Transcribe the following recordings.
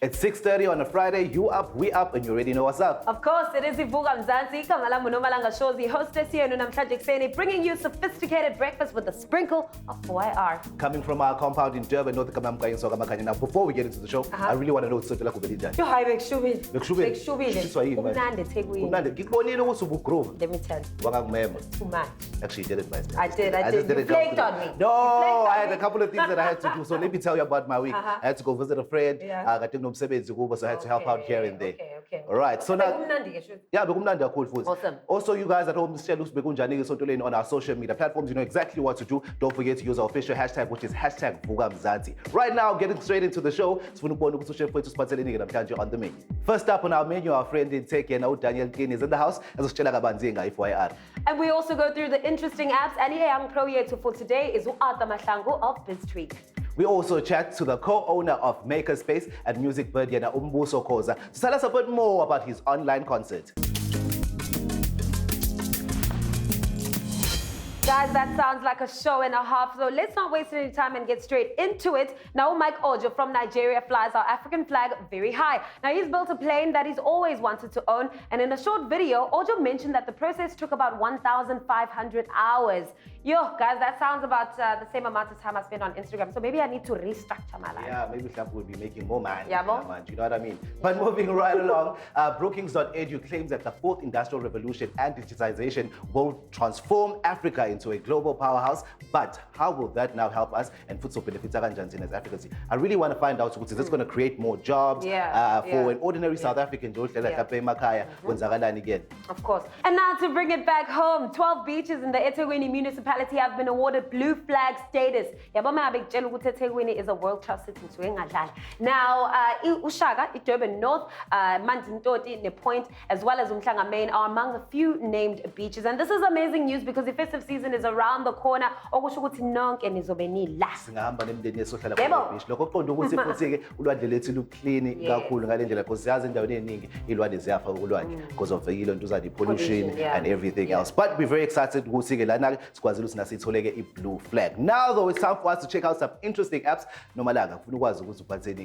It's 6:30 on a Friday. You up, we up, and you already know what's up. Of course, it is Vuka Mzansi, the hostess here in Namhlanje, bringing you sophisticated breakfast with a sprinkle of FYR. Coming from our compound in Durban, North Kamamkaya. Now, before we get into the show, I really want to know what's like Ngobeni. Yo, hi, Bekshubile. Let me tell you. Too much. Actually, you did it myself. I did. You flaked on me. No, I had a couple of things that I had to do. So let me tell you about my week. I had to go visit a friend. I got to know so I had to help out here and there. Okay. All right. So now, yeah, cool foods. Awesome. Also, you guys at home, on our social media platforms, you know exactly what to do. Don't forget to use our official hashtag, which is hashtag Vuka Mzansi. Right now, getting straight into the show. On the menu. First up on our menu, our friend in Tech, Daniel King is in the house. FYR. And we also go through the interesting apps. And here, young creator for today is Uata Mahlangu of BizTweet. We also chat to the co-owner of Makerspace at Music Bird, Umbuso Koza, to tell us a bit more about his online concert. Guys, that sounds like a show and a half, so let's not waste any time and get straight into it. Now, Mike Ojo from Nigeria flies our African flag very high. Now, he's built a plane that he's always wanted to own, and in a short video, Ojo mentioned that the process took about 1,500 hours. Yo, guys, that sounds about the same amount of time I spent on Instagram, so maybe I need to restructure my life. Yeah, maybe Flap will be making more money. Yeah, you know what I mean? But moving right along, Brookings.edu claims that the fourth industrial revolution and digitization will transform Africa into a global powerhouse. But how will that now help us and food benefits as Africans? I really want to find out, is this going to create more jobs for an ordinary South African? Again. Of course. And now to bring it back home, 12 beaches in the eThekwini municipality have been awarded blue flag status. eThekwini is a world trust city. Now, Ushaka, Durban North, Manzintoti, Nepoint, as well as Umhlanga Main are among the few named beaches. And this is amazing news because the festive season is around the corner. Ngobeni because of the pollution and everything else. But we're very excited to blue flag. Now, though, it's time for us to check out some interesting apps.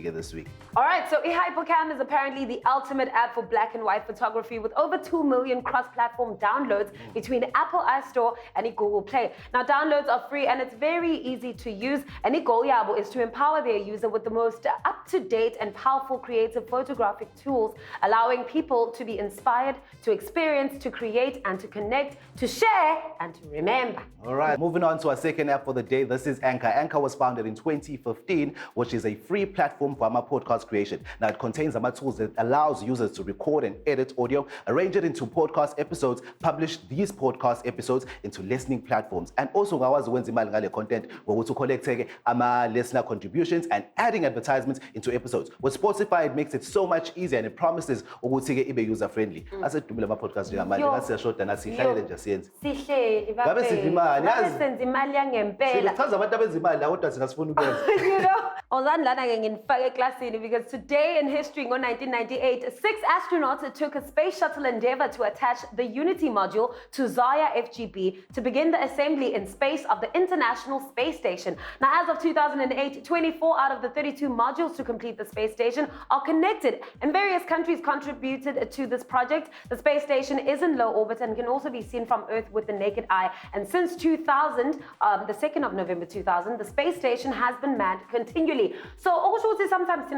This week. All right, so eHypercam is apparently the ultimate app for black and white photography with over 2 million cross-platform downloads between Apple iStore and Google Play. Now, downloads are free and it's very easy to use. And the goal is to empower their user with the most up-to-date and powerful creative photographic tools, allowing people to be inspired, to experience, to create, and to connect, to share, and to remember. All right, moving on to our second app for the day. This is Anchor. Anchor was founded in 2015, which is a free platform for podcast creation. Now, it contains tools that allows users to record and edit audio, arrange it into podcast episodes, publish these podcast episodes into listening platforms, and also content where to collect listener contributions and adding advertisements into episodes. With Spotify, it makes it so much easier and it promises to be user-friendly. I said, podcast, because today in history, in 1998, 6 astronauts took a space shuttle endeavor to attach the Unity module to Zaya FGB to begin the assembly in space of the International Space Station. Now, as of 2008, 24 out of the 32 modules to complete the space station are connected, and various countries contributed to this project. The space station is in low orbit and can also be seen from Earth with the naked eye. And since 2000, the 2nd of November 2000, the space station has been manned continually. So, sometimes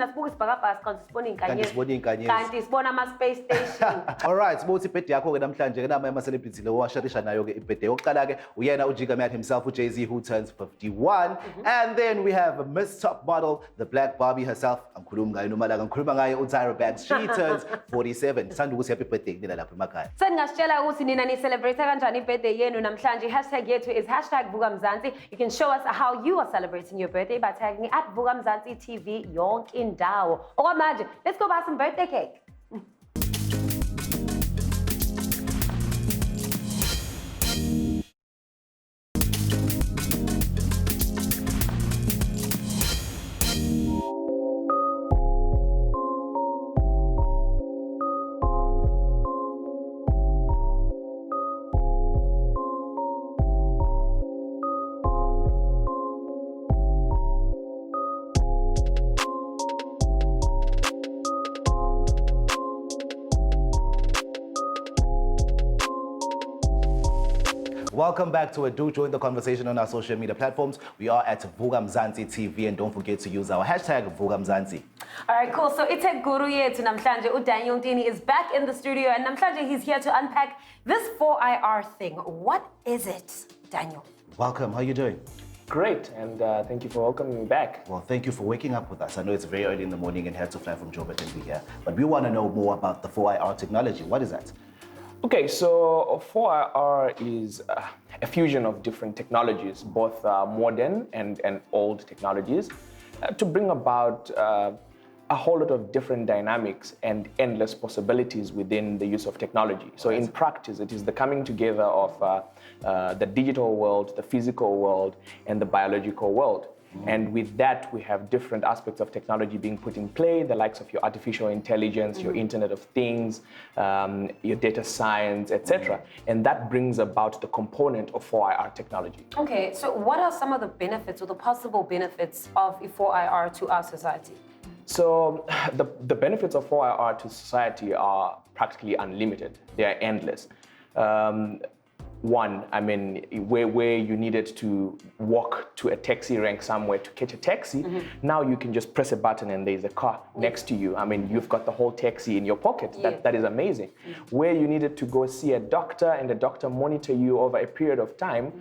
space station. All right, himself, Jay-Z, who turns 51. And then we have Miss Top Model, the Black Barbie herself, Tyra Banks. She turns 47. Happy birthday. Hashtag yethu is hashtag Vuka Mzansi. You can show us how you are celebrating your birthday by tagging at Vuka Mzansi TV yonke indawo. Okwamanje, let's go buy some birthday cake. welcome back to it. Do join the conversation on our social media platforms. We are at Vuka Mzansi TV, and don't forget to use our hashtag Vuka Mzansi. All right, cool. So it's a guru yethu namhlanje. Daniel Dini is back in the studio, and namhlanje he's here to unpack this 4IR thing. What is it, Daniel? Welcome. How are you doing? Great, and thank you for welcoming me back. Well, thank you for waking up with us. I know it's very early in the morning and had to fly from Joburg and be here, but we want to know more about the 4IR technology. What is that? Okay, so 4IR is a fusion of different technologies, both modern and old technologies, to bring about a whole lot of different dynamics and endless possibilities within the use of technology. So in practice, it is the coming together of the digital world, the physical world, and the biological world. And with that, we have different aspects of technology being put in play, the likes of your artificial intelligence, your Internet of Things, your data science, etc. And that brings about the component of 4IR technology. Okay, so what are some of the benefits or the possible benefits of 4IR to our society? So the benefits of 4IR to society are practically unlimited. They are endless. One, I mean, where you needed to walk to a taxi rank somewhere to catch a taxi, now you can just press a button and there's a car next to you. I mean, you've got the whole taxi in your pocket. That is amazing. Where you needed to go see a doctor and the doctor monitor you over a period of time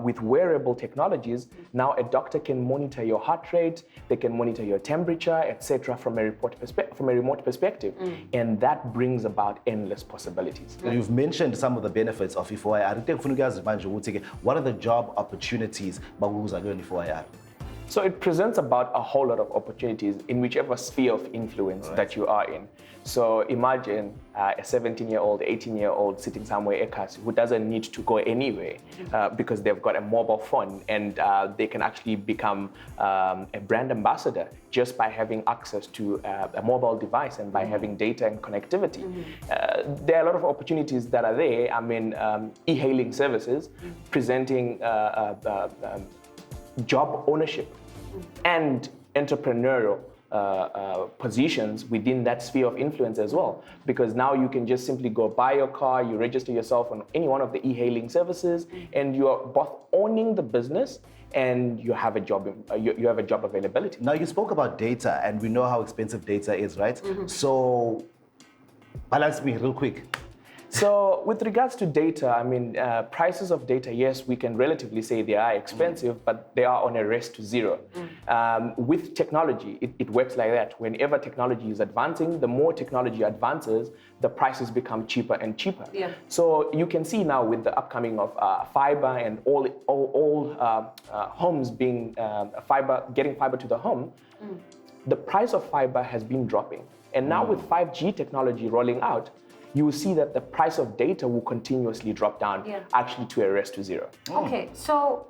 with wearable technologies, now a doctor can monitor your heart rate, they can monitor your temperature, etc. from a remote perspective. And that brings about endless possibilities. You've mentioned some of the benefits of 4IR. What are the job opportunities for 4IR? So it presents about a whole lot of opportunities in whichever sphere of influence that you are in. So imagine a 17-year-old, 18-year-old sitting somewhere who doesn't need to go anywhere because they've got a mobile phone, and they can actually become a brand ambassador just by having access to a mobile device and by having data and connectivity. There are a lot of opportunities that are there. I mean, e-hailing services presenting job ownership and entrepreneurial positions within that sphere of influence as well, because now you can just simply go buy your car, you register yourself on any one of the e-hailing services, and you are both owning the business and you have a job. You have a job availability. Now you spoke about data, and we know how expensive data is, right? So balance me real quick. So with regards to data, I mean, prices of data, yes, we can relatively say they are expensive, but they are on a race to zero. With technology, it works like that. Whenever technology is advancing, the more technology advances, the prices become cheaper and cheaper. So you can see now with the upcoming of fiber and all homes being getting fiber to the home, the price of fiber has been dropping. And now with 5G technology rolling out, you will see that the price of data will continuously drop down, actually to a race to zero. Okay, so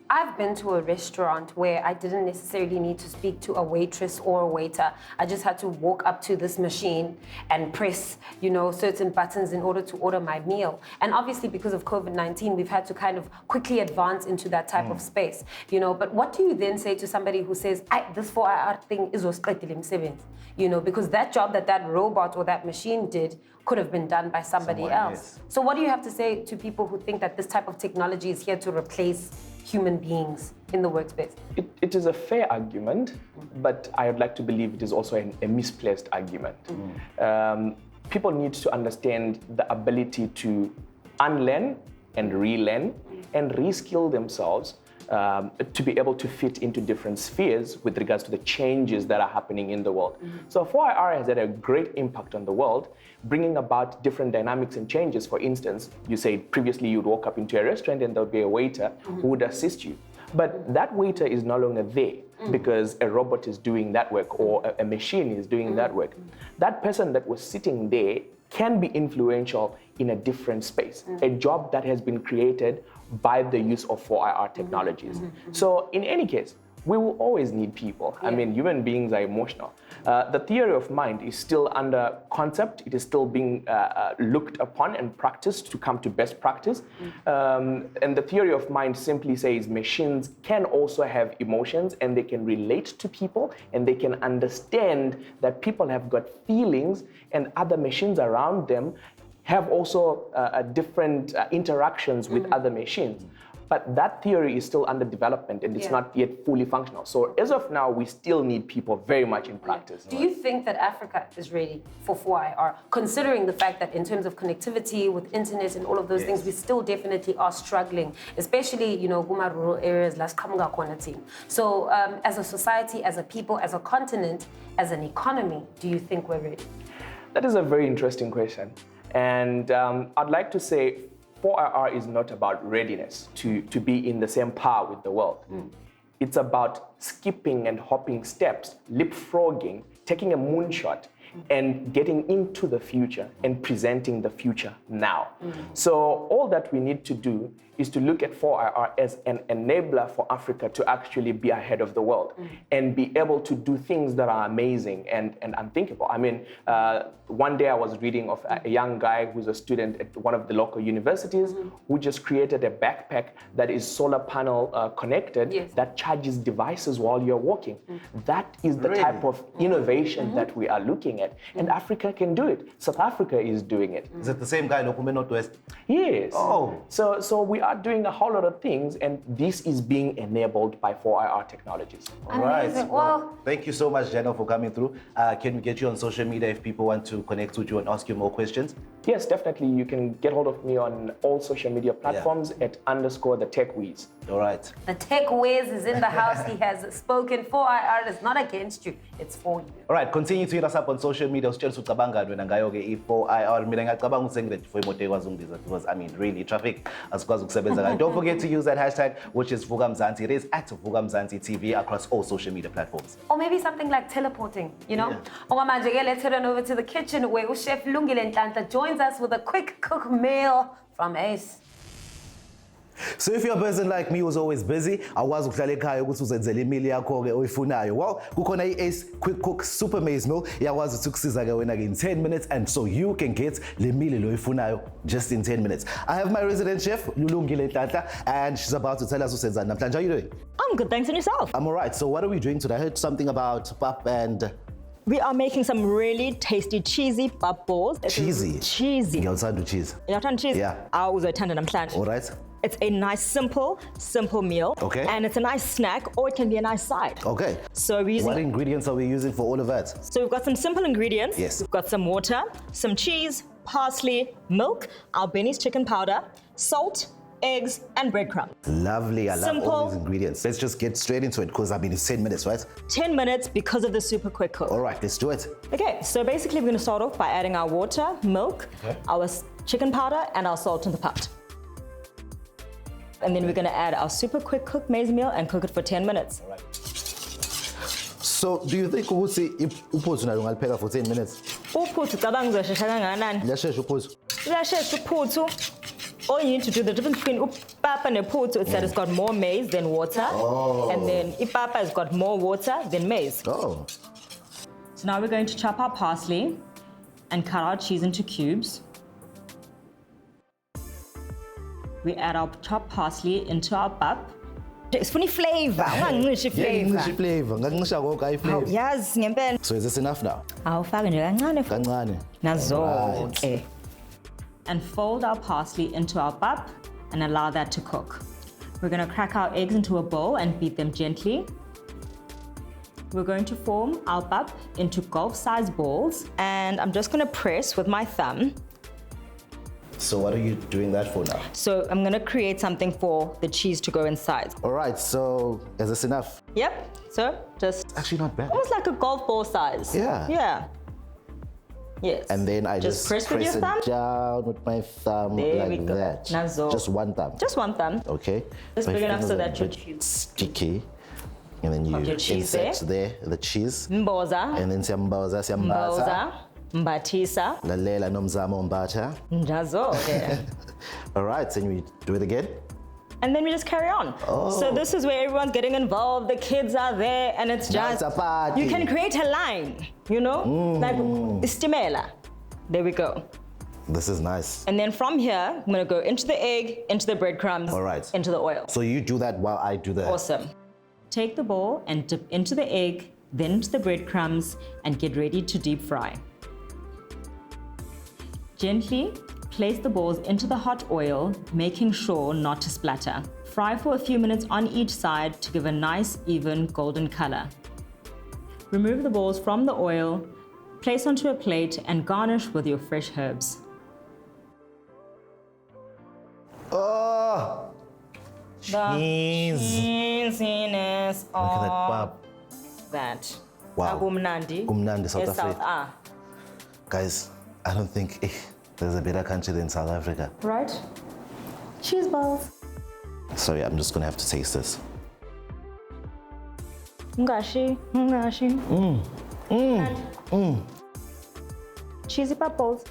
I've been to a restaurant where I didn't necessarily need to speak to a waitress or a waiter. I just had to walk up to this machine and press, certain buttons in order to order my meal. And obviously because of COVID-19, we've had to kind of quickly advance into that type of space, But what do you then say to somebody who says, this 4IR thing is because that job that robot or that machine did could have been done by somebody else. So what do you have to say to people who think that this type of technology is here to replace human beings in the workspace? It is a fair argument, but I would like to believe it is also a misplaced argument. People need to understand the ability to unlearn and relearn and reskill themselves to be able to fit into different spheres with regards to the changes that are happening in the world. So 4IR has had a great impact on the world, bringing about different dynamics and changes. For instance, you said previously you'd walk up into a restaurant and there would be a waiter who would assist you. But that waiter is no longer there because a robot is doing that work or a machine is doing that work. That person that was sitting there can be influential in a different space, a job that has been created by the use of 4IR technologies. So in any case, we will always need people. I mean, human beings are emotional. The theory of mind is still under concept. It is still being looked upon and practiced to come to best practice. And the theory of mind simply says machines can also have emotions and they can relate to people and they can understand that people have got feelings and other machines around them have also different interactions with other machines. But that theory is still under development and it's not yet fully functional. So as of now, we still need people very much in practice. Do you think that Africa is ready for 4IR, considering the fact that in terms of connectivity with internet and all of those things, we still definitely are struggling, especially, you know, rural areas, So as a society, as a people, as a continent, as an economy, do you think we're ready? That is a very interesting question. And I'd like to say 4IR is not about readiness to be in the same par with the world. It's about skipping and hopping steps, leapfrogging, taking a moonshot, and getting into the future and presenting the future now. So all that we need to do is to look at 4IR as an enabler for Africa to actually be ahead of the world and be able to do things that are amazing and unthinkable. I mean, one day I was reading of a young guy who's a student at one of the local universities who just created a backpack that is solar panel connected that charges devices while you're walking. That is the type of innovation that we are looking at. And Africa can do it. South Africa is doing it. Is it the same guy, Lokume Northwest? Yes. Oh. So we are doing a whole lot of things, and this is being enabled by 4IR technologies. All right. Amazing. Well, thank you so much, Jenna, for coming through. Can we get you on social media if people want to connect with you and ask you more questions? Yes, definitely. You can get hold of me on all social media platforms at _the_TechWheeze. All right. The Tech Wiz is in the house. He has spoken. 4IR is not against you. It's for you. All right, continue to hit us up on social media. Usitshela ukuthi ucabanga wena ngayo ke i4IR. Mina ngiyacabanga ukuthi sengile for imoto ekwazi ungibiza because I mean really traffic asikwazi ukusebenza kahle. Don't forget to use that hashtag which is Vuka Mzansi. It is at Vuka Mzansi TV across all social media platforms. Or maybe something like teleporting, you know? Yeah. Let's head on over to the kitchen where Chef Lungelo joins us with a quick cook meal from Ace. So if you're a person like me who's always busy, awazi ukuhlala ekhaya ukuthi uzenzele imili yakho ke oyifunayo. Well, kukhona i-Ace Quick Cook Super Maize Meal iyakwazi ukuthi ukusiza ke wena ke in 10 minutes and so you can get le mili lo oyifunayo just in 10 minutes. I have my resident chef Lungelo and she's about to tell us usenzani namhlanje. How are you doing? I'm good, thanks, and yourself? I'm all right. So what are we doing today? I heard something about pap and We are making some really tasty cheesy pap balls. cheesy. Cheesy. Ngiyawuthanda cheese. Uyathanda cheese? Yeah. Awuzothanda namhlanje. All right. It's a nice, simple meal. Okay. And it's a nice snack, or it can be a nice side. Okay. So we're using. What ingredients are we using for all of that? So we've got some simple ingredients. Yes. We've got some water, some cheese, parsley, milk, Ngobeni's chicken powder, salt, eggs, and breadcrumbs. Lovely. I love Simple. all these ingredients. Let's just get straight into it because I mean it's 10 minutes, right? 10 minutes because of the super quick cook. All right, let's do it. Okay, so basically we're going to start off by adding our water, milk, our chicken powder, and our salt in the pot. And then we're going to add our super quick cook maize meal and cook it for 10 minutes. All right. So, do you think ukuthi uphuthu nalo ngalipheka for 10 minutes? Uphuthu cabanga uzoshesha kangakanani? Liyashesha uphuthu. Uyashesha uphuthu. All you need to do, the difference between upapa and uphuthu is that it's got more maize than water. And then ipapa has got more water than maize. Oh. So now we're going to chop our parsley and cut our cheese into cubes. We add our chopped parsley into our pap. It's funny flavor. Ngishi flavor. Ngangisha konke ayi flavor. Yes, ngempela. So is this enough now? Awufake nje kancane. Kancane. Nazo. And fold our parsley into our pap and allow that to cook. We're going to crack our eggs into a bowl and beat them gently. We're going to form our pap into golf-sized balls, and I'm just going to press with my thumb. So what are you doing that for now? So I'm going to create something for the cheese to go inside. All right, so is this enough? Yep. So just Actually not bad. almost like a golf ball size. Yeah. Yeah. Yes. And then I just press with your it thumb. down with my thumb There we like go. that. Nazo. Just one thumb. Just one thumb. Okay. Just My big enough so fingers are that a your bit cheese. sticky. And then you Put your cheese insert there the cheese. Mboza. And then siyambaza. Mboza. Mbatisa. Lalela nomzamo mbatha. Njazo. Yeah. All right, then we do it again. And then we just carry on. So this is where everyone's getting involved. The kids are there, and it's Now just it's a party. you can create a line, you know, like istimela. There we go. This is nice. And then from here, I'm gonna go into the egg, into the breadcrumbs, All right. into the oil. So you do that while I do that. Awesome. Take the ball and dip into the egg, then into the breadcrumbs, and get ready to deep fry. Gently place the balls into the hot oil, making sure not to splatter. Fry for a few minutes on each side to give a nice, even golden color. Remove the balls from the oil, place onto a plate, and garnish with your fresh herbs. Oh, cheese. Cheesiness Look at that pap. that. Wow. Agumnandi. Gumnandi, South is Africa. Guys, I don't think there's a better country than South Africa. Right? Cheese balls. Sorry, I'm just gonna have to taste this. Ngashi. Cheesy pap balls.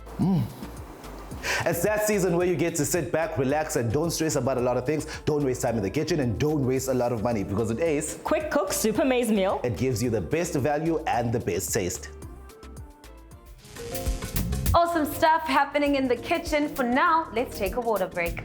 It's that season where you get to sit back, relax, and don't stress about a lot of things. Don't waste time in the kitchen and don't waste a lot of money, because with Ace, Quick cook super maize meal. it gives you the best value and the best taste. Awesome stuff happening in the kitchen. For now, let's take a water break.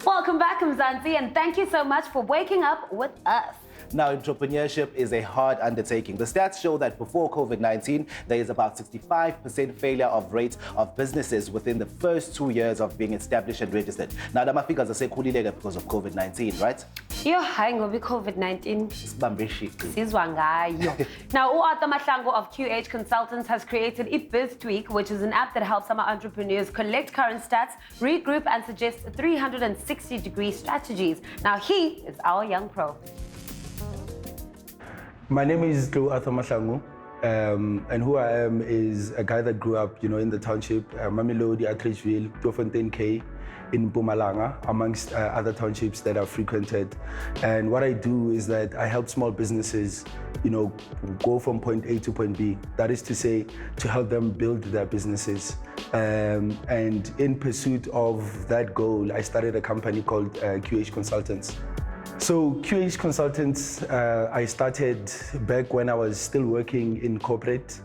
Welcome back, Mzansi, and thank you so much for waking up with us. Now, entrepreneurship is a hard undertaking. The stats show that before COVID-19, there is about 65% failure of rate of businesses within the first 2 years of being established and registered. Now, the figures are saying because of COVID-19, right? Yo, hi, Ngobi COVID-19. Sizwa ngayo. Now, Arthur Mahlango of QH Consultants has created BizTweak, which is an app that helps some entrepreneurs collect current stats, regroup, and suggest 360-degree strategies. Now, he is our young pro. My name is Arthur Mahlango, and who I am is a guy that grew up, in the township, Mamelodi, Atteridgeville, Tweefontein K, in Mpumalanga, amongst other townships that I've frequented. And what I do is that I help small businesses, go from point A to point B. That is to say, to help them build their businesses. And in pursuit of that goal, I started a company called QH Consultants. So QH Consultants, I started back when I was still working in corporate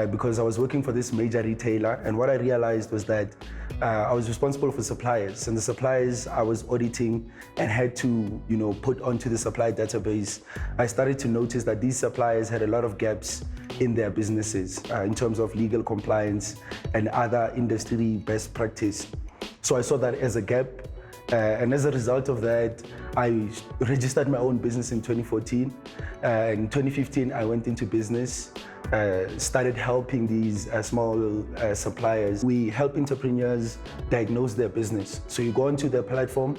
because I was working for this major retailer. And what I realized was that I was responsible for suppliers, and the suppliers I was auditing and had to, put onto the supply database. I started to notice that these suppliers had a lot of gaps in their businesses in terms of legal compliance and other industry best practice. So I saw that as a gap. And as a result of that, I registered my own business in 2014. In 2015, I went into business, started helping these small suppliers. We help entrepreneurs diagnose their business. So you go onto their platform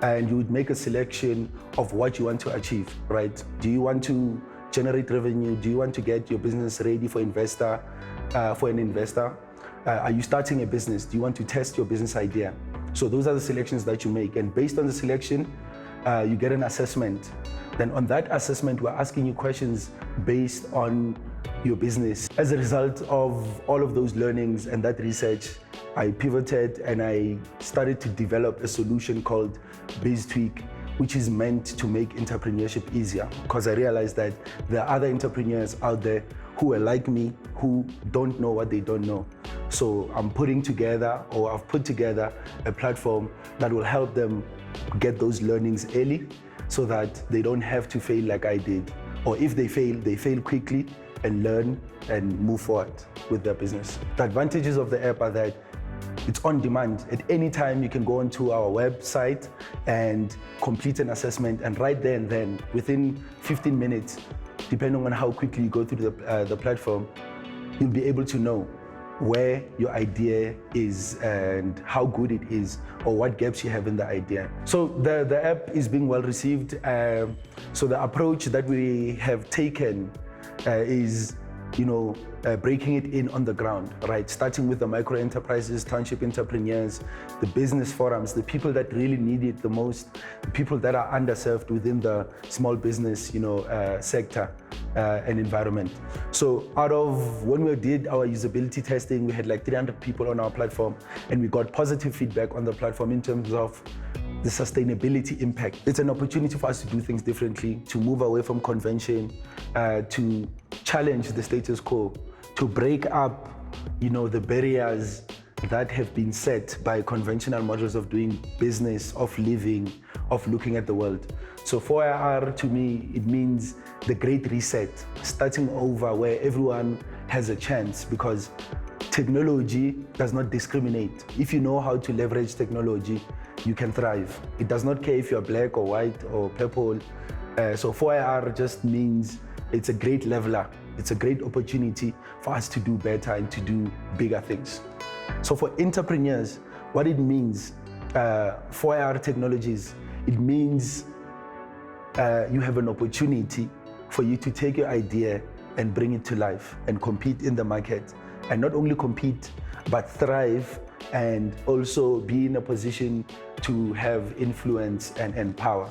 and you would make a selection of what you want to achieve, right? Do you want to generate revenue? Do you want to get your business ready for an investor? Are you starting a business? Do you want to test your business idea? So those are the selections that you make. And based on the selection, you get an assessment. Then on that assessment, we're asking you questions based on your business. As a result of all of those learnings and that research, I pivoted and I started to develop a solution called BizTweak, which is meant to make entrepreneurship easier. Because I realized that there are other entrepreneurs out there who are like me, who don't know what they don't know. So I'm putting together, or I've put together, a platform that will help them get those learnings early so that they don't have to fail like I did. Or if they fail quickly and learn and move forward with their business. The advantages of the app are that it's on demand. At any time, you can go onto our website and complete an assessment, and right there and then, within 15 minutes, depending on how quickly you go through the platform, you'll be able to know where your idea is and how good it is, or what gaps you have in the idea. So the app is being well received. So the approach that we have taken is, breaking it in on the ground, right? Starting with the micro enterprises, township entrepreneurs, the business forums, the people that really need it the most, the people that are underserved within the small business, sector and environment. So out of when we did our usability testing, we had like 300 people on our platform, and we got positive feedback on the platform in terms of the sustainability impact. It's an opportunity for us to do things differently, to move away from convention, to challenge the status quo, to break up, the barriers that have been set by conventional models of doing business, of living, of looking at the world. So 4IR to me, it means the great reset, starting over where everyone has a chance, because technology does not discriminate. If you know how to leverage technology, you can thrive. It does not care if you're black or white or purple. So 4IR just means it's a great leveler. It's a great opportunity for us to do better and to do bigger things. So for entrepreneurs, what it means, 4IR Technologies, it means you have an opportunity for you to take your idea and bring it to life and compete in the market. And not only compete, but thrive and also be in a position to have influence and power.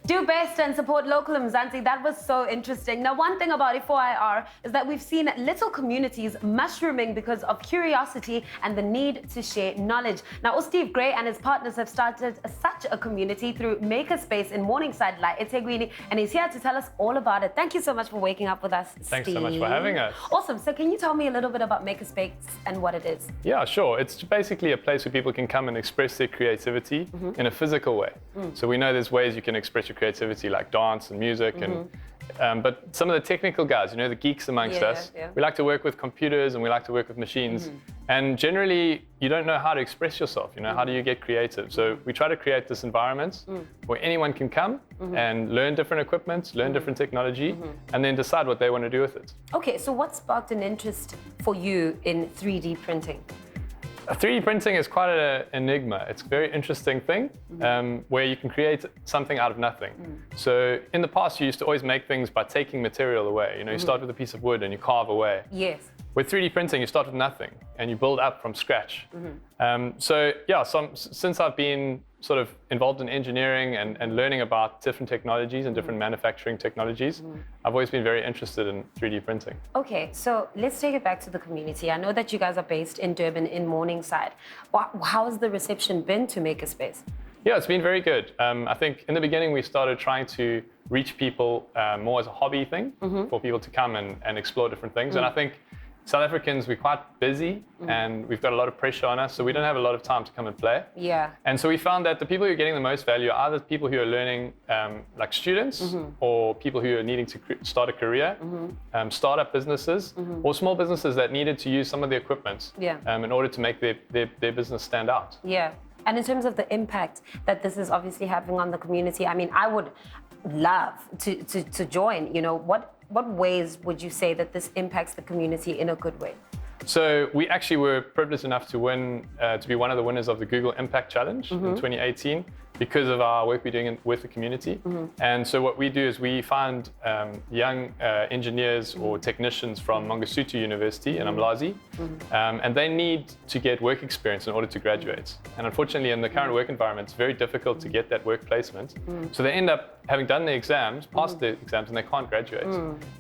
Do best and support local, Mzansi. That was so interesting. Now, one thing about 4IR is that we've seen little communities mushrooming because of curiosity and the need to share knowledge. Now, Steve Gray and his partners have started such a community through Makerspace in Morningside, eThekwini, and he's here to tell us all about it. Thank you so much for waking up with us, Thanks Steve. so much for having us. Awesome. So can you tell me a little bit about Makerspace and what it is? Yeah, sure. It's basically a place where people can come and express their creativity in a physical way. So we know there's ways you can express your creativity like dance and music, and but some of the technical guys, the geeks amongst us, we like to work with computers and we like to work with machines. And generally, you don't know how to express yourself. How do you get creative? So we try to create this environment where anyone can come and learn different equipment, learn different technology, and then decide what they want to do with it. Okay, so what sparked an interest for you in 3D printing? 3D printing is quite an enigma. It's a very interesting thing where you can create something out of nothing. So in the past, you used to always make things by taking material away. You start with a piece of wood and you carve away. Yes. With 3D printing, you start with nothing and you build up from scratch. Since I've been sort of involved in engineering and learning about different technologies and different manufacturing technologies, I've always been very interested in 3D printing. Okay, so let's take it back to the community. I know that you guys are based in Durban, in Morningside. How has the reception been to Makerspace? Yeah, it's been very good. I think in the beginning, we started trying to reach people more as a hobby thing for people to come and explore different things. And I think South Africans, we're quite busy and we've got a lot of pressure on us, so we don't have a lot of time to come and play. Yeah. And so we found that the people who are getting the most value are either people who are learning like students or people who are needing to start a career, startup businesses, or small businesses that needed to use some of the equipment in order to make their business stand out. Yeah. And in terms of the impact that this is obviously having on the community, I mean, I would love to join. What ways would you say that this impacts the community in a good way? So we actually were privileged enough to win, to be one of the winners of the Google Impact Challenge in 2018 because of our work we're doing with the community. And so what we do is we find young engineers or technicians from Mangosuthu University in Umlazi, and they need to get work experience in order to graduate. And unfortunately, in the current work environment, it's very difficult to get that work placement. So they end up having done the exams, passed the exams, and they can't graduate.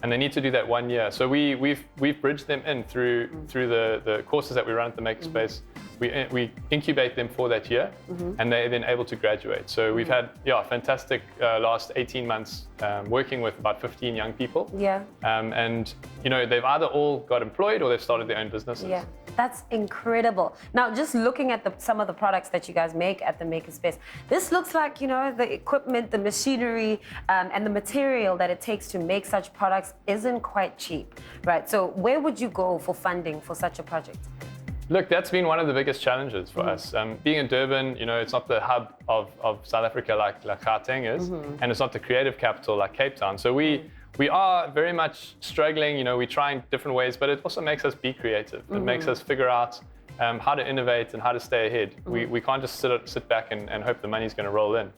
And they need to do that 1 year. So we've bridged them in through the courses that we run at the Makerspace. We incubate them for that year, and they're then able to graduate. So we've had fantastic last 18 months working with about 15 young people. Yeah. And they've either all got employed or they've started their own businesses. Yeah, that's incredible. Now, just looking at some of the products that you guys make at the Makerspace, this looks like the equipment, the machinery, and the material that it takes to make such products isn't quite cheap, right? So where would you go for funding for such a project? Look, that's been one of the biggest challenges for us. Being in Durban, it's not the hub of South Africa like Gauteng is, and it's not the creative capital like Cape Town. So we are very much struggling. We're trying different ways, but it also makes us be creative. It makes us figure out how to innovate and how to stay ahead. We can't just sit back and hope the money's going to roll in.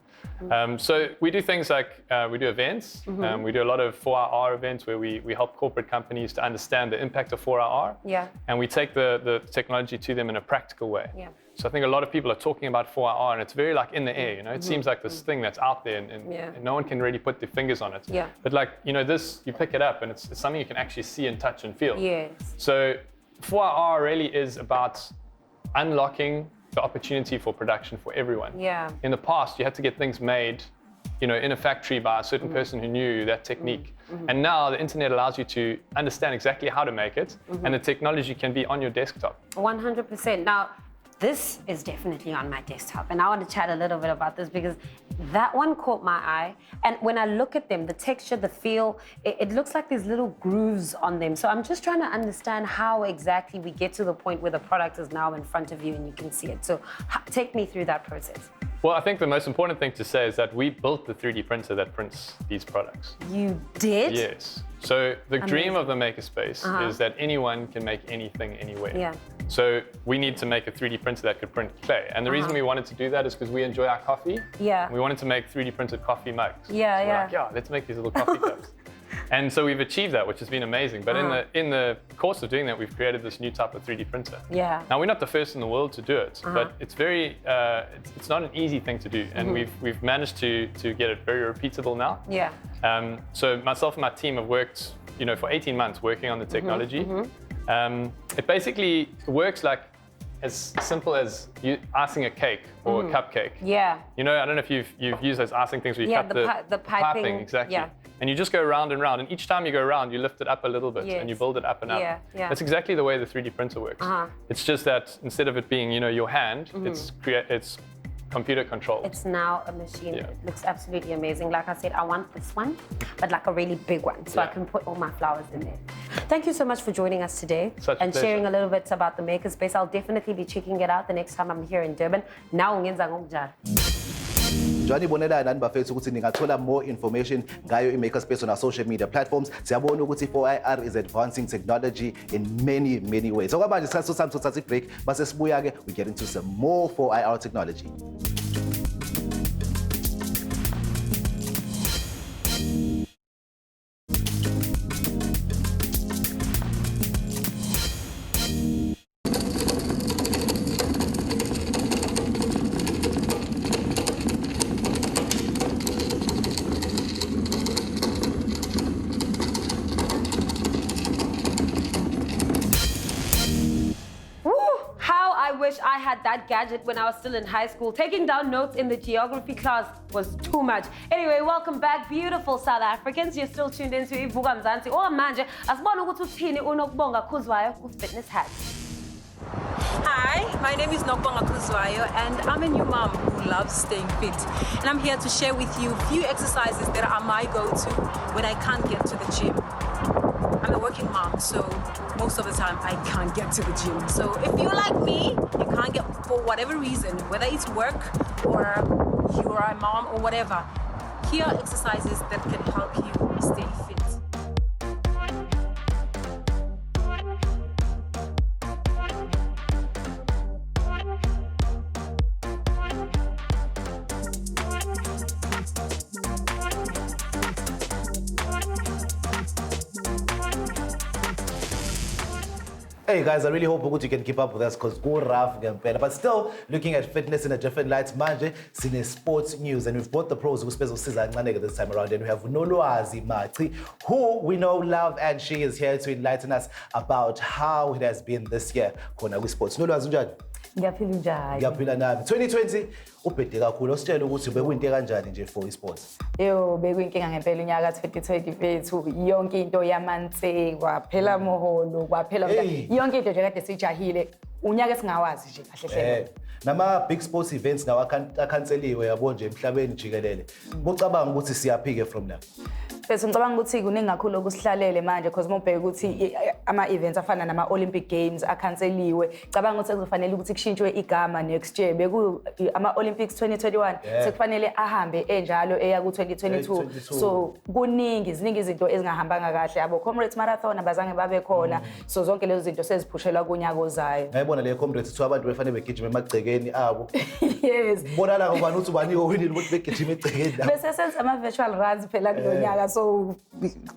So we do things like we do events. We do a lot of 4IR events where we help corporate companies to understand the impact of 4IR. Yeah. And we take the technology to them in a practical way. Yeah. So I think a lot of people are talking about 4IR and it's very in the air. It seems like this thing that's out there and no one can really put their fingers on it. Yeah. But this, you pick it up and it's something you can actually see and touch and feel. Yes. So 4IR really is about unlocking the opportunity for production for everyone. Yeah. In the past, you had to get things made in a factory by a certain person who knew that technique. And now the internet allows you to understand exactly how to make it, and the technology can be on your desktop. 100%. Now, this is definitely on my desktop, and I want to chat a little bit about this because that one caught my eye. And when I look at them, the texture, the feel, it looks like there's little grooves on them. So I'm just trying to understand how exactly we get to the point where the product is now in front of you and you can see it. So take me through that process. Well, I think the most important thing to say is that we built the 3D printer that prints these products. You did? Yes. So the dream of the makerspace is that anyone can make anything anywhere. Yeah. So we need to make a 3D printer that could print clay. And the reason we wanted to do that is because we enjoy our coffee. Yeah. We wanted to make 3D printed coffee mugs. Yeah, so we're yeah. like, yeah, let's make these little coffee cups. And so we've achieved that, which has been amazing. But in the course of doing that, we've created this new type of 3D printer. Yeah. Now, we're not the first in the world to do it, but it's very, it's not an easy thing to do. And we've managed to get it very repeatable now. Yeah. So myself and my team have worked, for 18 months working on the technology. It basically works like as simple as you icing a cake or a cupcake. Yeah. I don't know if you've used those icing things where you cut the piping. exactly. Yeah. And you just go round and round, and each time you go round, you lift it up a little bit, and you build it up and up. Yeah, yeah. That's exactly the way the 3D printer works. It's just that instead of it being, your hand, it's computer controlled. It's now a machine. Yeah. It looks absolutely amazing. Like I said, I want this one, but like a really big one, so I can put all my flowers in there. Thank you so much for joining us today and sharing a little bit about the Makerspace. I'll definitely be checking it out the next time I'm here in Durban. Now ungenza ngokunjalo. Johnny Bonela nani bafethu ukuthi ningathola more information ngayo i-Makerspace on our social media platforms. Siyabona ukuthi 4IR is advancing technology in many ways. So kwamanje isikhathi sami sothatha i-break, base sibuya ke we get into some more 4IR technology. I wish I had that gadget when I was still in high school. Taking down notes in the geography class was too much. Anyway, welcome back, beautiful South Africans. You're still tuned into Vuka Mzansi. Oh, manje, asibona ukuthi uthini uNokubonga Khuzwayo ku-Fitness Hacks. Hi, my name is Nokubonga Khuzwayo, and I'm a new mom who loves staying fit. And I'm here to share with you a few exercises that are my go-to when I can't get to the gym. I'm a working mom, so most of the time I can't get to the gym. So if you're like me, you can't get for whatever reason, whether it's work or you are a mom or whatever, here are exercises that can help you stay fit. Hey guys, I really hope you can keep up with us because go rough ngempela. But still looking at fitness in a different light. Manje sine sports news, and we've brought the pros who specialize this time around, and we have Nolwazi Machi, who we know, love, and she is here to enlighten us about how it has been this year khona kwi-sports. Nolwazi unjani? Ngiyaphila njani? Ngiyaphila nami. 2020 ubhede kakhulu. Ositshela ukuthi bekuyinto kanjani nje for i-sports? Bekuyinkinga ngempela unyaka 2020 fethu. Yonke into yamanse, kwaphela moholo, kwaphela yonke into nje kade sijahile. Unyaka esingawazi nje kahle hle. Nama big sports events nawo akhanseliwe yabo nje emhlabeni jikelele. Bocabanga ukuthi siyaphike from now. Bese ngicabanga ukuthi kuningi kakhulu okusihlalele manje because mobheka ukuthi ama-events afana nama-Olympic Games akhanseliwe. Cabanga ukuthi kuzofanele ukuthi kushintshwe igama next year. Beku ama-Olympics 2021 sekufanele ahambe enjalo eya ku-2022. So ziningi izinto ezingahambanga kahle. Abo Comrades Marathon abazange babe khona. So zonke lezo zinto seziphushelwa kunyaka ozayo. Ngayibona le Comrades two abantu befanele begijima emagcekeni abo. Yes. Bona la ngobani uthi bani owinile ukuthi begijima egcekeni la. Bese senza ama-virtual runs phela kulonyaka. So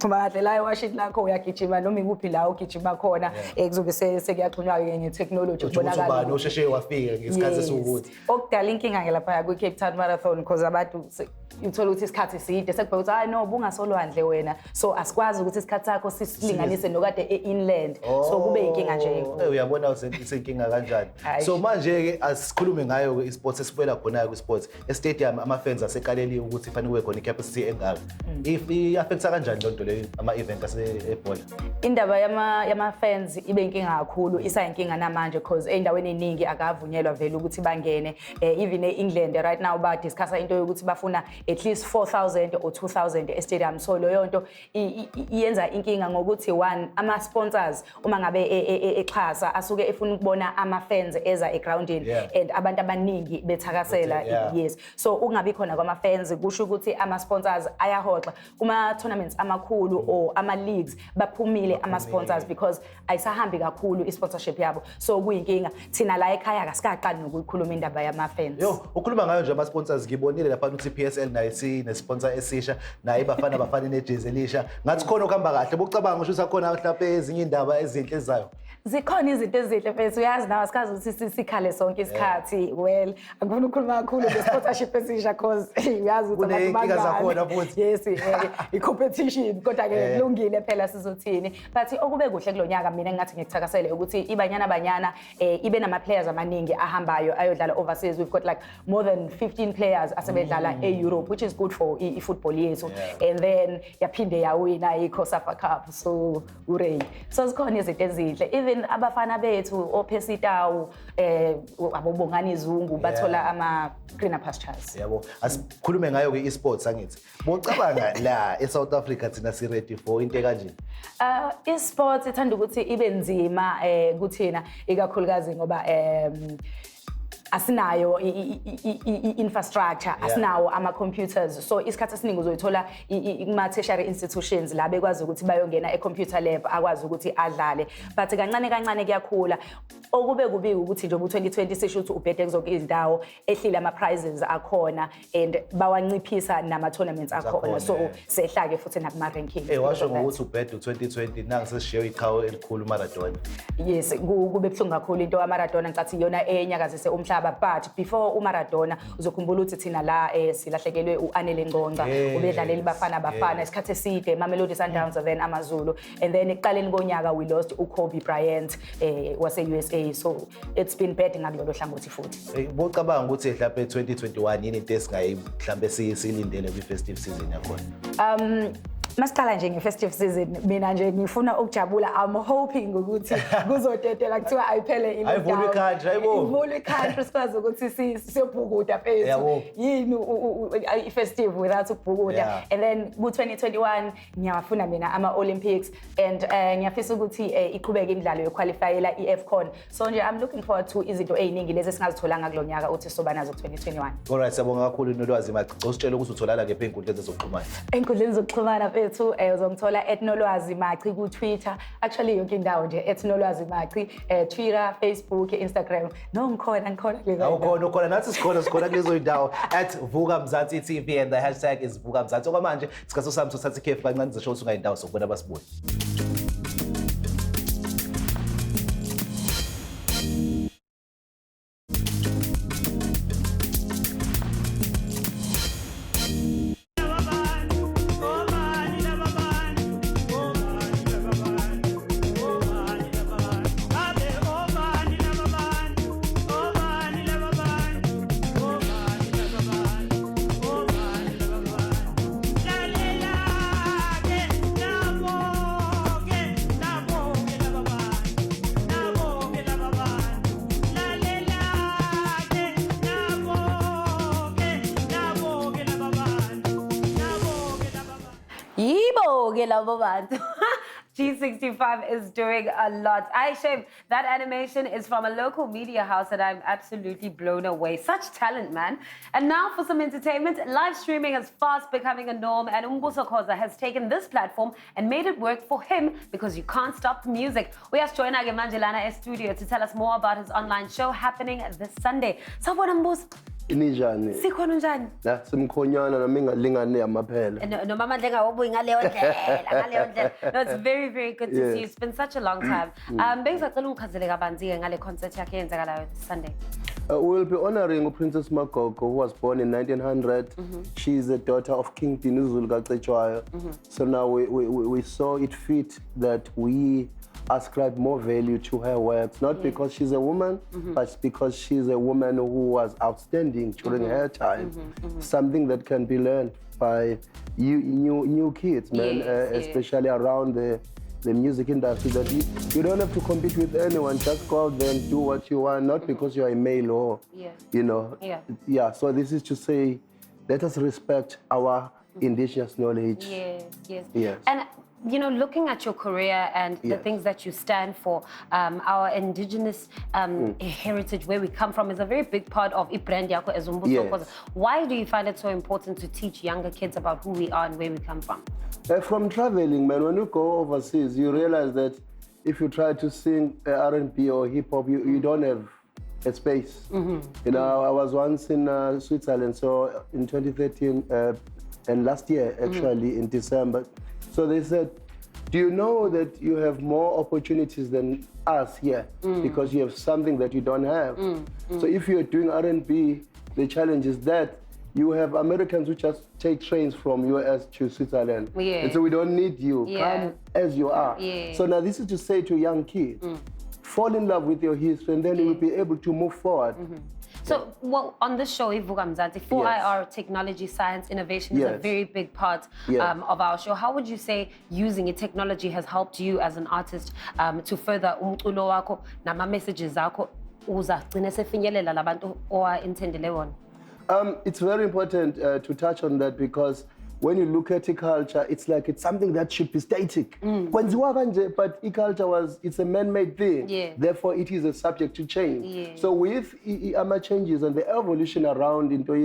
Madhladla iwashit lakho uyagijima noma ikuphi la ugijima khona kuzobe sekuyaxhunywa ke nge-technology kubonakala ubani osheshe wafika ngesikhathi esiwukuthi okudala inkinga ngelapha kwi-Cape Town Marathon because abantu uthola ukuthi isikhathi side sekubheka ukuthi hayi no bungasolwandle wena so asikwazi ukuthi isikhathi sakho sisilinganise nokade e-inland so kube inkinga nje uyabona usenkinga kanjani so manje ke asikhulume ngayo ke isports esifela khona ku sports e-stadium ama-fans asekaleliwe ukuthi kufanele kube khona i-capacity engaka if i-affecta kanjani lonto leyo ama-event asebhola indaba yama-fans ibe inkinga kakhulu isayinkinga namanje because ey'ndaweni ey'ningi akavunyelwa vele ukuthi bangene even e-England right now badiscussa into yokuthi bafuna at least 4,000 or 2,000 e-stadium so leyo nto iyenza inkinga ngokuthi one ama-sponsors uma ngabe exhasa asuke efuna ukubona ama-fans eza egroundini and abantu abaningi bethakasela yes so ukungabi khona kwama-fans kusho ukuthi ama-sponsors ayahoxa kuma-tournaments amakhulu or ama-leagues baphumile ama-sponsors because ayisahambi kakhulu i-sponsorship yabo so kuyinkinga thina la ekhaya kasikaqali nokuyikhuluma indaba yama-fans ukhuluma ngayo nje ama-sponsors ngibonile lapha ukuthi i-PSL nayo nesponsor esisha naye bafana nejezi elisha ngathi khona okuhamba kahle bokucabanga ukuthi usakhona mhlawumbe ezinye indaba ezinhle ezayo zikhona izinto ezinhle mfethu uyazi nawe asikazi ukuthi sikhale sonke isikhathi well angifuni ukukhuluma kakhulu nge-sponsorship esisha cause uyazi ukuthi abantu kuney'nkinga zakhona futhi yes i-competition kodwa-ke kulungile phela sizothini but okube kuhle kulo nyaka mina ngingathi ngikuthakasele ukuthi iBanyana Banyana ibe nama-players amaningi ahambayo ayodlala overseas we've got like more than 15 players asebedlala e-Europe which is good for i-football yethu and then yaphinde yawina i-COSAFA Cup so hooray so zikhona izinto ezinhle even abafana bethu oPesitawu abobongani izungu bathola ama-greener pastures yabo asikhulume ngayo ke esports angithi bocabanga la eSouth Africa thina si ready for into kanje esports ithanda ukuthi ibe nzima kuthina ikakhulukazi ngoba asinayo i-infrastructure asinawo ama-computers so isikhathi esiningi uzoyithola kuma-tertiary institutions la bekwazi ukuthi bayongena e-computer lab akwazi ukuthi adlale but kancane kuyakhula okube kubi ukuthi nje u-2020 sisho ukuthi ubhede kuzoke izindawo ehlile ama-prizes akhona and bawanciphisa nama-tournaments akhona so sehla-ke futhi nakuma-rankings washo ngokuthi ubhede u-2020 nangu sesishiye iqhawe elikhulu Maradona yes kube buhlungu kakhulu into kaMaradona ngicathi iyona enyakazise umhlaba but before uMaradona uzokhumbula ukuthi thina la silahlekelwe uAnele Ngconca ubedlalela iBafana isikhathi eside Mamelodi Sundowns then AmaZulu and then ekuqaleni konyaka we lost uKobe Bryant wase-USA so it's been bad ngakulolo hlangothi futhi bocabanga ukuthi mhlawumbe 2021 yini into esingayi mhlawumbe silindele kwi-festive season yakhona Masiqala nje nge-festive season mina nje ngifuna ukujabula I'm hoping ukuthi kuzotetela kuthiwa ayiphele ile ayivulwe country hayibo ivulwe country sikwazi ukuthi siyobhukuda phezulu yini i-festive without ukubhukuda and then ku-2021 ngiyafuna mina ama-Olympics and ngiyafisa ukuthi iqhubeke imidlalo yoqualifyela i-AFCON so nje I'm looking forward to izinto ey'ningi lezi esingazitholanga kulo nyaka uthi soba nazo 2021 alright siyabonga kakhulu Nolwazi Maci usitshela ukuthi utholala kephi ey'nkundleni zezokuxhumana ey'nkundleni zokuxhumana ethu uzongithola @Nolwazi Maci ku-Twitter actually yonke indawo nje @Nolwazi Maci Twitter Facebook Instagram ngikhona ukhona nathi sikhona kulezo indawo @Vuka Mzansi TV and the hashtag is Vuka Mzansi okwamanje isikhathi sami sothatha ikhefu kancane zisho ukuthi ungayindawo sokubona abasibuyi G65 is doing a lot. Aisha, that animation is from a local media house and I'm absolutely blown away. Such talent, man. And now for some entertainment, live streaming is fast becoming a norm and Umbuso Khoza has taken this platform and made it work for him because you can't stop the music. We asked Joyna Gemanjelana studio to tell us more about his online show happening this Sunday. So what Umbuso? Inijani. Sikhona njani? La simkhonyana nami ngalingane amaphela. No mama ndlenga wobuyi ngaleyo ndlela. No, it's very good to see you. It's been such a long time. Bengisacela ungichazele kabanzi ngale concert yakhe eyenzakalayo this Sunday. We'll be honoring Princess Makoko, who was born in 1900. She's the daughter of King Dinuzulu Gacechwayo. So now we saw it fit that we ascribe more value to her works, not because she's a woman, but because she's a woman who was outstanding during her time. Something that can be learned by new kids, man, especially around the music industry, that you don't have to compete with anyone, just go out there and do what you want, not because you're a male or, you know. So this is to say, let us respect our indigenous knowledge. Yes. And you know, looking at your career and the things that you stand for, our indigenous heritage, where we come from, is a very big part of brand yako as Umbuso. Why do you find it so important to teach younger kids about who we are and where we come from? From traveling, man, when you go overseas, you realize that if you try to sing R&B or hip-hop, you don't have a space. You know, I was once in Switzerland, so in 2013, and last year, actually, in December. So they said, do you know that you have more opportunities than us here because you have something that you don't have? So if you're doing R&B, the challenge is that you have Americans who just take trains from US to Switzerland. And so we don't need you. Come as you are. So now this is to say to young kids, fall in love with your history and then you will be able to move forward. So, well, on this show, Vuka Mzansi, 4IR technology, science, innovation is a very big part of our show. How would you say using technology has helped you as an artist to further umculo wakho nama messages zakho uza gcine sefinyelela labantu owayintendele wona? It's very important to touch on that, because when you look at culture, it's like it's something that should be static. But culture it's a man-made thing. Therefore, it is a subject to change. So with changes and the evolution around into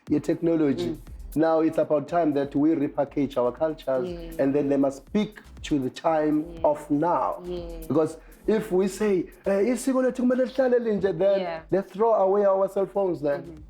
your technology, now it's about time that we repackage our cultures and then they must speak to the time of now. Because if we say, then they throw away our cell phones then,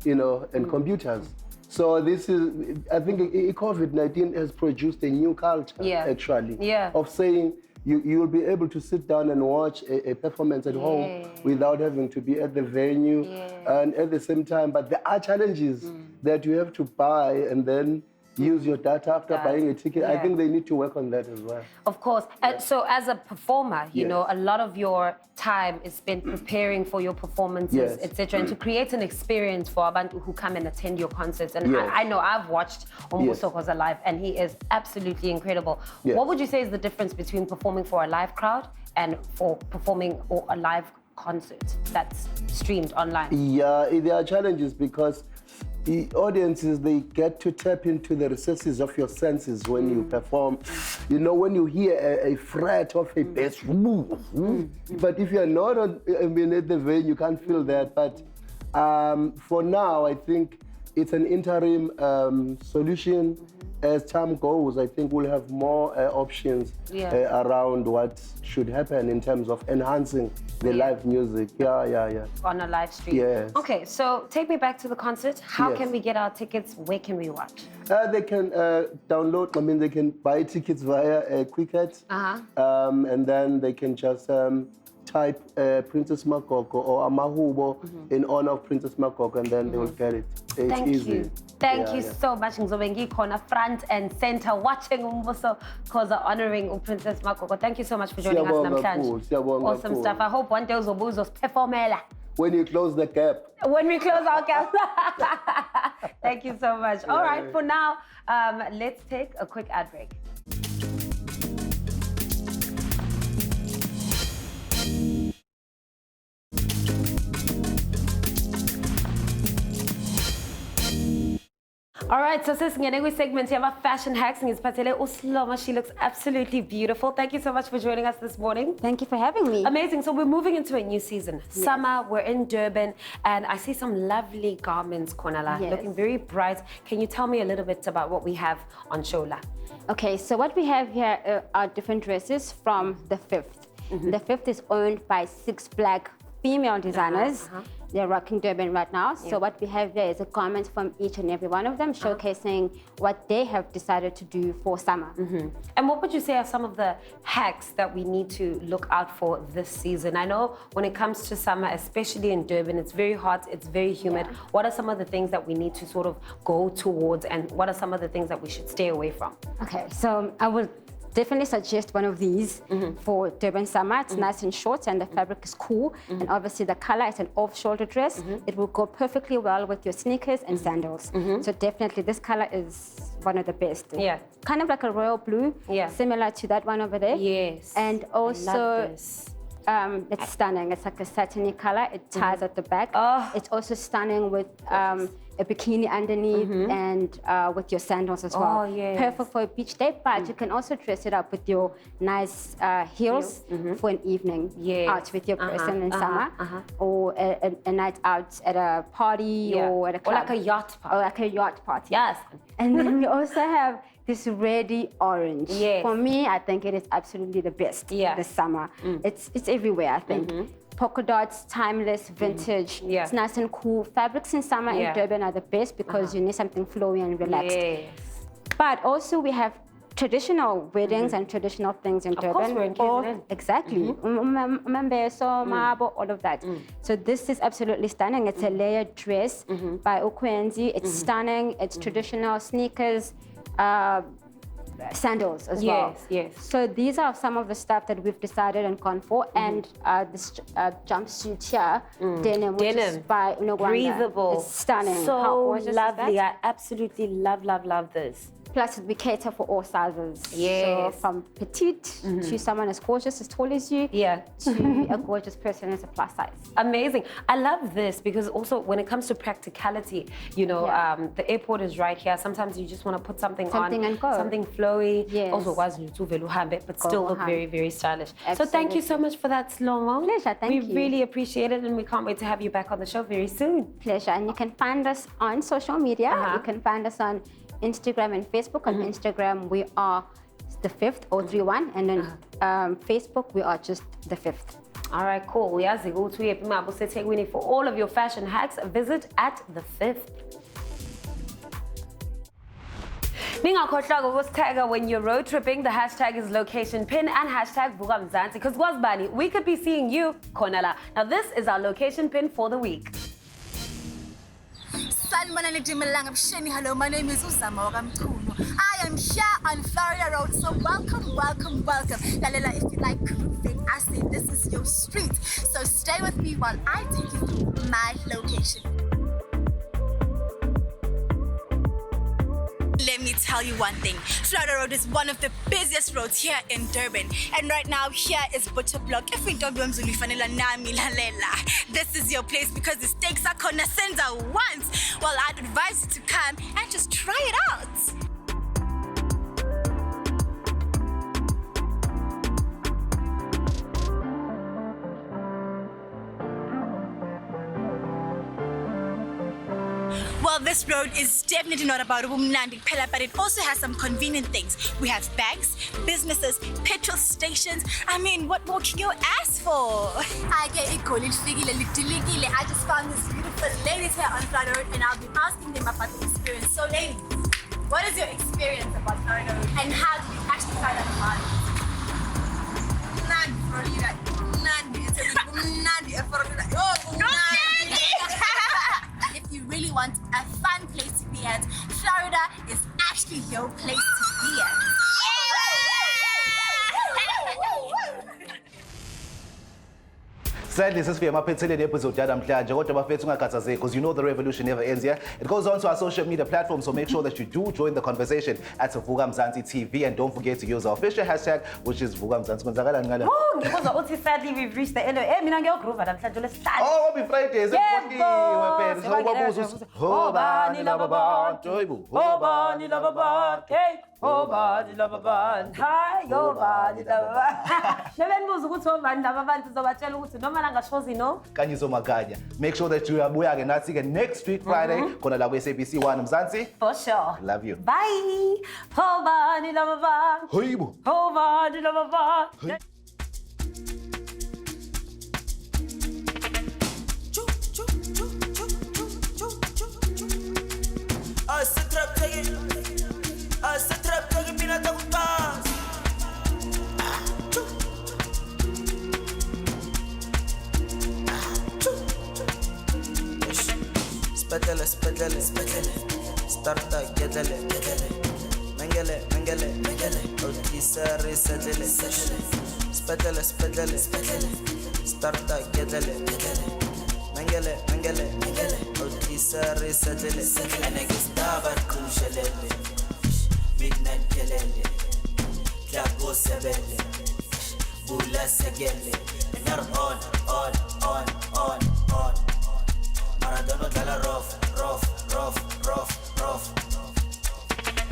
you know, and computers. So this is, I think COVID-19 has produced a new culture, actually, of saying you'll be able to sit down and watch a performance at home without having to be at the venue. And at the same time, but there are challenges that you have to buy and then use your data after buying a ticket. I think they need to work on that as well. Of course. So as a performer, you know, a lot of your time is spent preparing for your performances, etc., and to create an experience for abantu who come and attend your concerts. And I know I've watched Umbuso live, and he is absolutely incredible. What would you say is the difference between performing for a live crowd and for performing a live concert that's streamed online? Yeah, there are challenges because the audiences, they get to tap into the recesses of your senses when you perform. You know, when you hear a fret of a bass, but if you're not at the venue, you can't feel that. But for now, I think it's an interim solution. As time goes, I think we'll have more options around what should happen in terms of enhancing the live music. On a live stream. Okay, so take me back to the concert. How can we get our tickets? Where can we watch? They can download, they can buy tickets via Quicket. And then they can just type Princess Makoko or Amahubo in honor of Princess Makoko, and then they will get it. It's easy. Thank you so much, Ngobeni, front and center, watching Umbuso Khoza honoring Princess Makoko. Thank you so much for joining us, Namhlanje. Awesome stuff. I hope one day Uzobuzos performela. When you close the gap. When we close our gap. Thank you so much. All right, for now, let's take a quick ad break. All right, so sesingene kwi-segment yama fashion hacks ngiziphathele uSloma. She looks absolutely beautiful. Thank you so much for joining us this morning. Thank you for having me. Amazing. So we're moving into a new season. Summer, we're in Durban, and I see some lovely garments, Konala, looking very bright. Can you tell me a little bit about what we have on show la? Okay, so what we have here are different dresses from the 5th. The 5th is owned by 6 Black female designers. They're rocking Durban right now. So what we have there is a comment from each and every one of them showcasing what they have decided to do for summer. And what would you say are some of the hacks that we need to look out for this season? I know when it comes to summer, especially in Durban, it's very hot, it's very humid. What are some of the things that we need to sort of go towards, and what are some of the things that we should stay away from? Okay, so I would definitely suggest one of these for Durban summer. It's nice and short and the fabric is cool. And obviously the color is an off-shoulder dress. It will go perfectly well with your sneakers and sandals. So definitely this color is one of the best. Yeah. Kind of like a royal blue, similar to that one over there. Yes. And also, I love this. It's stunning. It's like a satiny color. It ties at the back. It's also stunning with a bikini underneath and with your sandals as well. Yes. Perfect for a beach day, but you can also dress it up with your nice heels for an evening out with your person in summer, or a night out at a party or at a club. Or like a yacht party. Or like a yacht party. Yes. And then we also have this reddy orange. Yes. For me, I think it is absolutely the best this summer. It's everywhere, I think. Polka dots, timeless, vintage. It's nice and cool. Fabrics in summer in Durban are the best because you need something flowy and relaxed. Yes. But also we have traditional weddings and traditional things in Durban. Of course, we're in KZN. Exactly. All of that. So this is absolutely stunning. It's a layered dress by Ukwenzi. It's stunning. It's traditional sneakers, sandals as well. Yes. So these are some of the stuff that we've decided and gone for. And this jumpsuit here, denim, which is by Ngobeni. Breathable. It's stunning. So How gorgeous is lovely. that? I absolutely love this. Plus, we cater for all sizes. Yes. So from petite to someone as gorgeous, as tall as you, to a gorgeous person as a plus size. Amazing. I love this because also when it comes to practicality, you know, the airport is right here. Sometimes you just want to put something on, and go. something flowy. Yes. Also, but still look very, very stylish. Absolutely. So thank you so much for that, Slomo. Pleasure, thank you. We really appreciate it, and we can't wait to have you back on the show very soon. Pleasure. And you can find us on social media. You can find us on Instagram and Facebook. On Instagram, we are the 5th, 031, and then Facebook, we are just the 5th. All right, cool. For all of your fashion hacks, visit at the 5th. When you're road tripping, the hashtag is location pin and hashtag Vuka Mzansi. Because Gwazbani, we could be seeing you, Konala. Now this is our location pin for the week. Hello, my name is Usama Wakamtunu. I am here on Florida Road, so welcome. Lalela, if you like grooving, I say this is your street. So stay with me while I take you through my location. Let me tell you one thing. Florida Road is one of the busiest roads here in Durban. And right now, here is Butcher Block. If we don't do this is your place because the steaks are gonna send out once. Well, I'd advise you to come and just try it out. Well, this road is definitely not about Umnandi Pella, but it also has some convenient things. We have banks, businesses, petrol stations. I mean, what more can you ask for? I just found these beautiful ladies here on Florida Road, and I'll be asking them about the experience. So, ladies, what is your experience about Florida Road, and how did you actually find out about it? If you really want a fun place to be at, Florida is actually your place to be at. Sadly, sesifike emaphethelweni episode yanamhlanje kodwa bafethu ungakhathazeki because you know the revolution never ends here. It goes on to our social media platforms, so make sure that you do join the conversation at Vuka Mzansi TV, and don't forget to use our official hashtag, which is Vuka Mzansi. Sadly, we've reached the end of it. Oh, happy Friday. Make sure that you are buyaga nathi ke next week Friday khona la ku SABC 1 Mzansi. For sure. Love you. Bye. Hobani lava. Hoyibo. Hobani lava. Spedele, spedele, spedele. Starta, gedele, gedele. Mengele, mengele, mengele. Otisare, sedele, sedele. Spedele, spedele, spedele. Starta, gedele, gedele. Mengele, mengele, mengele. Otisare, sedele, sedele. Anegistaba, kushelele. Midnight kelele. Klago sebele. Bula segele. Nar on, on, on, on, on. Maradona dala rough, rough, rough, rough, rough.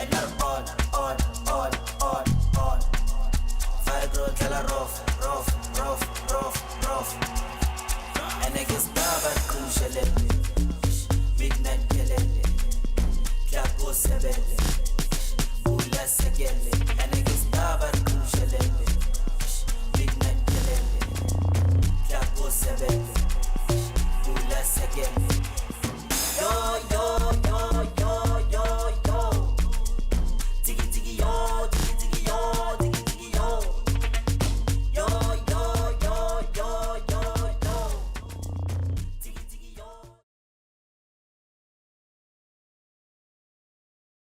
And nar on, on, on, on, on. Fibro dala rough, rough, rough, rough, rough. And niggas daba kushelele. Midnight kelele. Klago sebele. Bula segele. And niggas daba kushelele. Midnight kelele. Klago sebele. Bula segele.